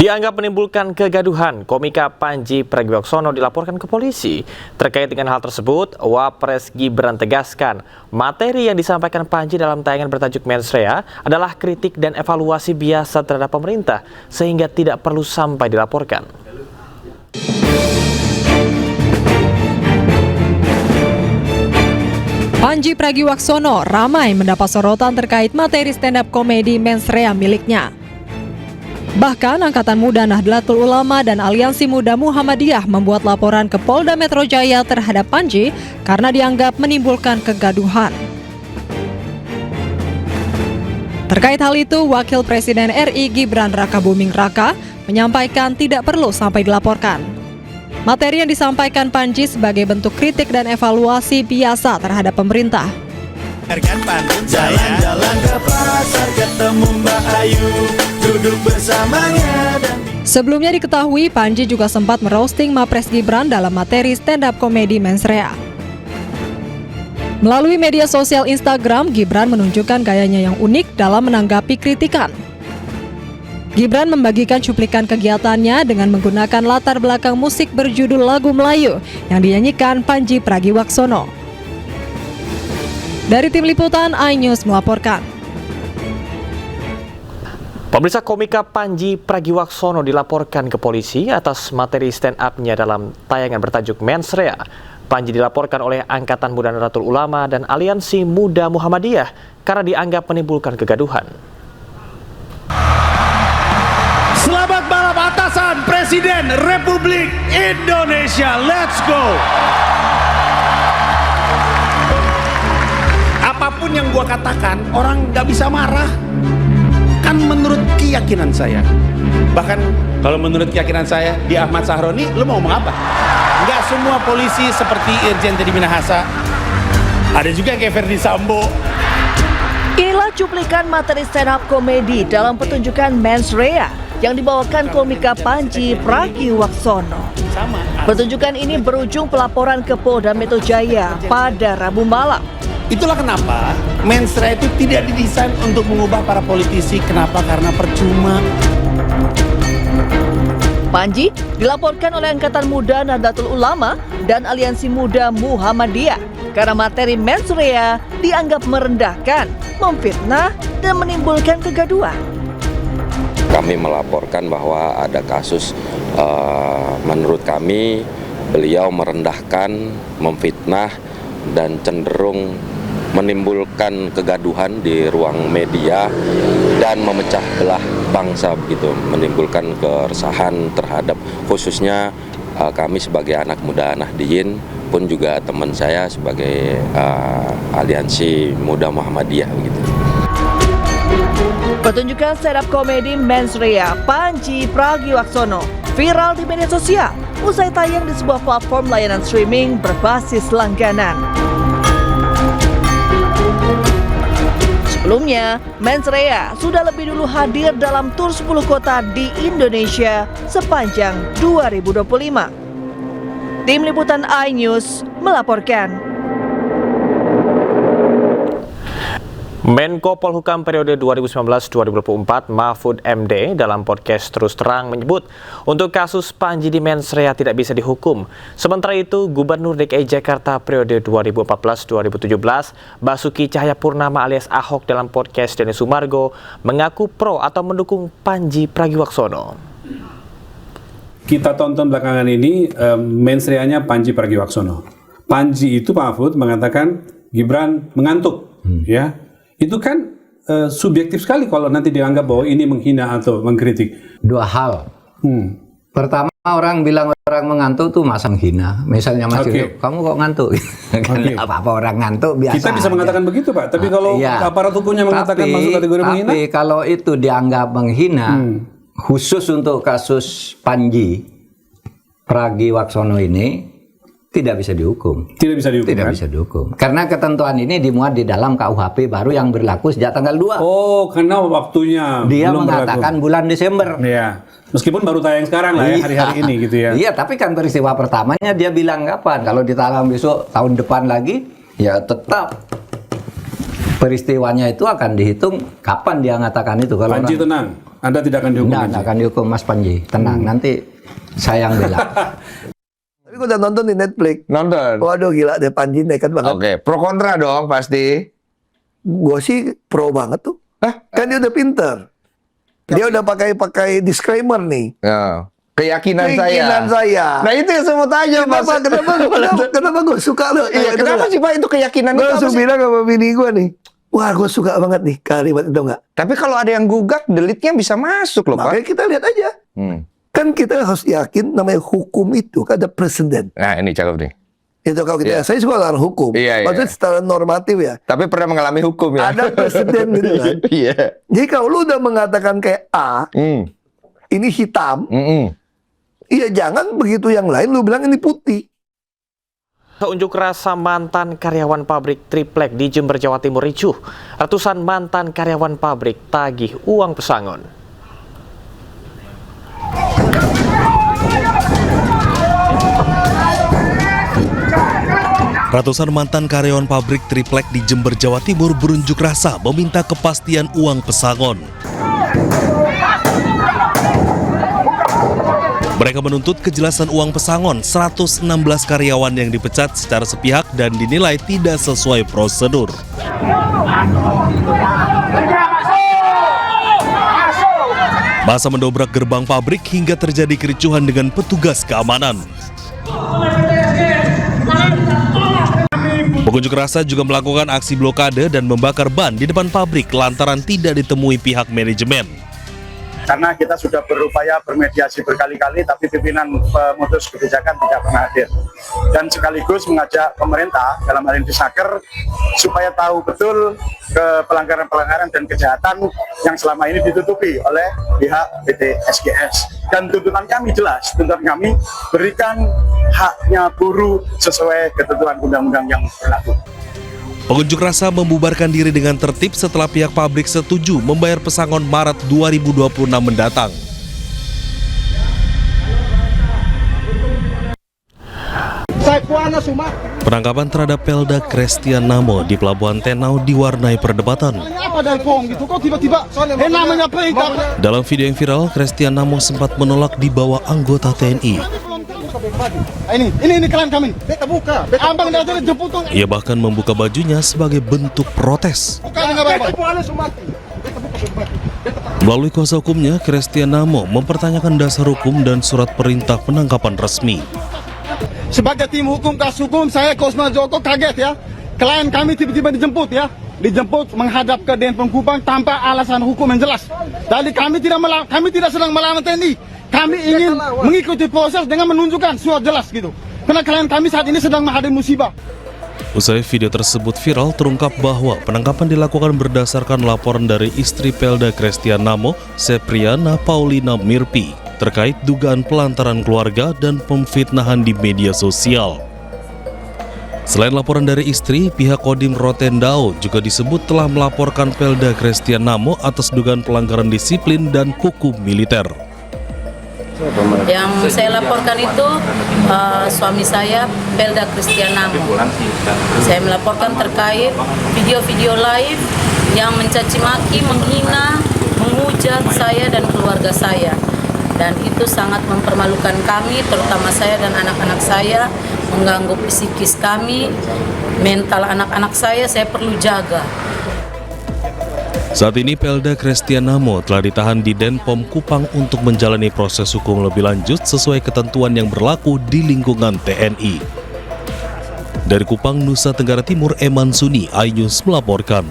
Dianggap menimbulkan kegaduhan, komika Panji Pragiwaksono dilaporkan ke polisi. Terkait dengan hal tersebut, Wapres Gibran tegaskan, materi yang disampaikan Panji dalam tayangan bertajuk Mensrea adalah kritik dan evaluasi biasa terhadap pemerintah, sehingga tidak perlu sampai dilaporkan. Panji Pragiwaksono ramai mendapat sorotan terkait materi stand-up komedi Mensrea miliknya. Bahkan Angkatan Muda Nahdlatul Ulama dan Aliansi Muda Muhammadiyah membuat laporan ke Polda Metro Jaya terhadap Panji karena dianggap menimbulkan kegaduhan. Terkait hal itu, Wakil Presiden RI Gibran Rakabuming Raka menyampaikan tidak perlu sampai dilaporkan. Materi yang disampaikan Panji sebagai bentuk kritik dan evaluasi biasa terhadap pemerintah. Jalan-jalan ke pasar ketemu Mbak Ayu, duduk bersamanya dan... Sebelumnya diketahui Panji juga sempat meroasting Mapres Gibran dalam materi stand-up komedi Mensrea. Melalui media sosial Instagram, Gibran menunjukkan gayanya yang unik dalam menanggapi kritikan. Gibran membagikan cuplikan kegiatannya dengan menggunakan latar belakang musik berjudul lagu Melayu yang dinyanyikan Panji Pragiwaksono. Dari Tim Liputan, iNews melaporkan. Pemirsa, komika Panji Pragiwaksono dilaporkan ke polisi atas materi stand-up-nya dalam tayangan bertajuk Mensrea. Panji dilaporkan oleh Angkatan Muda Nahdlatul Ulama dan Aliansi Muda Muhammadiyah karena dianggap menimbulkan kegaduhan. Selamat malam atasan Presiden Republik Indonesia, let's go! Apapun yang gua katakan, orang nggak bisa marah. Kan menurut keyakinan saya. Bahkan kalau menurut keyakinan saya, di Ahmad Sahroni, lo mau ngomong apa? Nggak semua polisi seperti Irjen Teddy Minahasa. Ada juga kayak Ferdi Sambo. Inilah cuplikan materi stand-up komedi dalam pertunjukan Mensrea yang dibawakan komika Panji Pragiwaksono. Pertunjukan ini berujung pelaporan ke Polda Metro Jaya pada Rabu malam. Itulah kenapa Mensrea itu tidak didesain untuk mengubah para politisi. Kenapa? Karena percuma. Panji dilaporkan oleh Angkatan Muda Nahdlatul Ulama dan Aliansi Muda Muhammadiyah karena materi Mensrea dianggap merendahkan, memfitnah, dan menimbulkan kegaduhan. Kami melaporkan bahwa ada kasus, menurut kami beliau merendahkan, memfitnah, dan cenderung menimbulkan kegaduhan di ruang media dan memecah belah bangsa begitu, menimbulkan keresahan terhadap khususnya kami sebagai anak muda Nahdliyin pun juga teman saya sebagai Aliansi Muda Muhammadiyah begitu. Pertunjukan stand-up komedi Mensrea Panji Pragiwaksono viral di media sosial usai tayang di sebuah platform layanan streaming berbasis langganan. Sebelumnya, Mensrea sudah lebih dulu hadir dalam tur 10 kota di Indonesia sepanjang 2025. Tim Liputan iNews melaporkan. Menko Polhukam periode 2019-2024 Mahfud MD dalam podcast Terus Terang menyebut untuk kasus Panji di Mensrea tidak bisa dihukum. Sementara itu, Gubernur DKI Jakarta periode 2014-2017 Basuki Cahayapurnama alias Ahok dalam podcast Denny Sumargo mengaku pro atau mendukung Panji Pragiwaksono. Kita tonton belakangan ini Mensreanya Panji Pragiwaksono. Panji itu Pak Mahfud mengatakan Gibran mengantuk, ya. Itu kan subjektif sekali kalau nanti dianggap bahwa ini menghina atau mengkritik. Dua hal. Pertama, orang bilang orang mengantuk tuh masa menghina. Misalnya Mas Yusuf, kamu kok ngantuk? Apa-apa orang ngantuk biasa. Kita bisa mengatakan begitu, Pak. Tapi kalau aparat hukumnya mengatakan masuk kategori menghina? Tapi kalau itu dianggap menghina, khusus untuk kasus Panji Pragiwaksono ini, tidak bisa dihukum. Tidak bisa dihukum. Tidak bisa dihukum. Karena ketentuan ini dimuat di dalam KUHP baru yang berlaku sejak tanggal 2. Oh, karena waktunya dia belum mengatakan berlaku. Bulan Desember. Iya. Meskipun baru tayang sekarang lah ya, hari-hari ini gitu ya. Iya, tapi kan peristiwa pertamanya dia bilang kapan? Kalau ditalang besok tahun depan lagi, ya tetap peristiwanya itu akan dihitung kapan dia mengatakan itu. Kalau Panji tenang. Anda tidak akan dihukum? Nggak akan dihukum, Mas Panji. Tenang, nanti saya yang bela. Tapi gue udah nonton di Netflix. Nonton. Waduh gila deh, Panji nekat banget. Oke, pro kontra dong pasti. Gue sih pro banget tuh. Kan dia udah pinter. Dia udah pakai disclaimer nih. Ya. Keyakinan saya. Nah itu yang saya mau tanya, Mas. Kenapa gue suka lo? Iya, kenapa sih Pak itu keyakinan Gue itu? langsung bilang sama bini gue nih. Wah, gue suka banget nih kalimat itu nggak. Tapi kalau ada yang gugat, delete-nya bisa masuk loh, Pak. Makanya kita lihat aja. Kan kita harus yakin namanya hukum itu kan ada presiden. Nah ini cakep nih. Itu kalau kita, saya suka orang hukum. Iya. Maksudnya secara normatif ya. Tapi pernah mengalami hukum ya. Ada presiden gitu kan. Iya. Jadi kalau lu udah mengatakan kayak A, ini hitam, iya jangan begitu yang lain lu bilang ini putih. Unjuk rasa mantan karyawan pabrik triplek di Jember, Jawa Timur ricuh. Ratusan mantan karyawan pabrik tagih uang pesangon. Ratusan mantan karyawan pabrik triplek di Jember, Jawa Timur berunjuk rasa meminta kepastian uang pesangon. Mereka menuntut kejelasan uang pesangon 116 karyawan yang dipecat secara sepihak dan dinilai tidak sesuai prosedur. Masa mendobrak gerbang pabrik hingga terjadi kericuhan dengan petugas keamanan. Pengunjuk rasa juga melakukan aksi blokade dan membakar ban di depan pabrik lantaran tidak ditemui pihak manajemen. Karena kita sudah berupaya bermediasi berkali-kali, tapi pimpinan pemutus kebijakan tidak pernah hadir. Dan sekaligus mengajak pemerintah, dalam hal ini Disnaker, supaya tahu betul ke pelanggaran-pelanggaran dan kejahatan yang selama ini ditutupi oleh pihak PT SGS. Dan tuntutan kami jelas, tuntutan kami berikan haknya buruh sesuai ketentuan undang-undang yang berlaku. Pengunjuk rasa membubarkan diri dengan tertib setelah pihak pabrik setuju membayar pesangon Maret 2026 mendatang. Penangkapan terhadap Pelda Christian Namo di Pelabuhan Tenau diwarnai perdebatan. Dalam video yang viral, Christian Namo sempat menolak dibawa anggota TNI. Ini klien kami. Beta buka. Abang datang jemput. Ia bahkan membuka bajunya sebagai bentuk protes. Melalui kuasa hukumnya, Christian Namo mempertanyakan dasar hukum dan surat perintah penangkapan resmi. Sebagai tim hukum kasus hukum, saya Kosma Joko kaget ya. Klien kami tiba-tiba dijemput ya. Dijemput menghadap ke Denpom Kupang tanpa alasan hukum yang jelas. Tadi kami tidak sedang melawan TNI. Kami ingin mengikuti proses dengan menunjukkan surat jelas gitu. Karena klien kami saat ini sedang menghadapi musibah. Usai video tersebut viral, terungkap bahwa penangkapan dilakukan berdasarkan laporan dari istri Pelda Christian Namo, Sepriana Paulina Mirpi, terkait dugaan pelantaran keluarga dan pemfitnahan di media sosial. Selain laporan dari istri, pihak Kodim Rotendao juga disebut telah melaporkan Pelda Christian Namo atas dugaan pelanggaran disiplin dan hukum militer. Yang saya laporkan itu suami saya, Pelda Christian Namo. Saya melaporkan terkait video-video live yang mencaci maki, menghina, menghujat saya dan keluarga saya. Dan itu sangat mempermalukan kami, terutama saya dan anak-anak saya, mengganggu psikis kami, mental anak-anak saya perlu jaga. Saat ini Pelda Christian Namo telah ditahan di Denpom Kupang untuk menjalani proses hukum lebih lanjut sesuai ketentuan yang berlaku di lingkungan TNI. Dari Kupang, Nusa Tenggara Timur, Eman Suni, iNews melaporkan.